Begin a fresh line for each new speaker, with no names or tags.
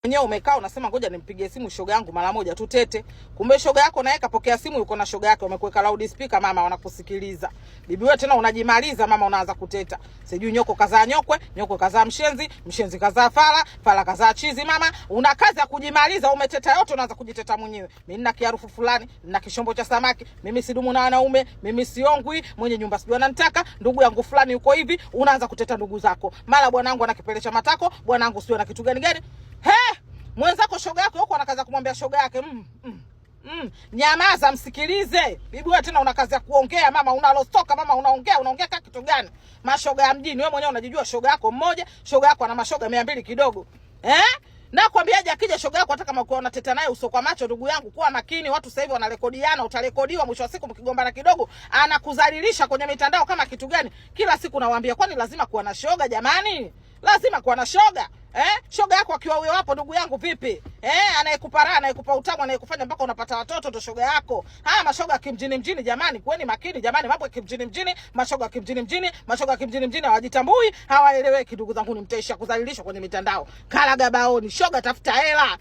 Mwenyewe umekaa unasema ngoja nimpigie simu shoga yangu mara moja tu tete. Kumbe shoga yako naye kapokea simu yuko na shoga yake wamekuweka loud speaker mama wanakusikiliza. Bibi wewe tena unajimaliza mama unaanza kuteta. Sijui nyoko kazaa nyokwe, nyokwe kazaa mshenzi, mshenzi kazaa fala, fala kazaa chizi mama. Una kazi ya kujimaliza umeteta yote unaanza kujiteta mwenyewe. Mimi nina kiharufu fulani, nina kishombo cha samaki, mimi sidumu na wanaume, mimi siongwi, mwenye nyumba sijui ananitaka, ndugu yangu fulani yuko hivi, unaanza kuteta ndugu zako. Mara bwanangu anakipelesha matako, bwanangu sio na kitu gani gani. Mwenzako shoga yako huko anakaza kumwambia shoga yake nyamaza msikilize. Bibi wewe tena una kazi ya kuongea mama unalostoka mama unaongea kama kitu gani? Mashoga ya mjini wewe mwenyewe unajijua shoga yako mmoja, shoga yako ana mashoga 200 kidogo. Na kwambiaje akija shoga yako hata kama uko unateta naye uso kwa macho ndugu yangu kuwa makini watu sasa hivi wanarekodiana utarekodiwa mwisho wa siku mkigombana kidogo anakudhalilisha kwenye mitandao kama kitu gani? Kila siku nawaambia kwani lazima kuwa na shoga jamani? Lazima kuwa na shoga. Shoga yako akiwa huyo hapo ndugu yangu vipi? Anayekupa raha, anayekupa utamu, anayekufanya mpaka unapata watoto ndo shoga yako. Mashoga kimjini jamani, kuweni makini jamani, mambo ya kimjini, mashoga kimjini hawajitambui, hawaeleweki ndugu zangu, ni mtaisha kudhalilishwa kwenye mitandao. Kala gabaoni, shoga tafuta hela.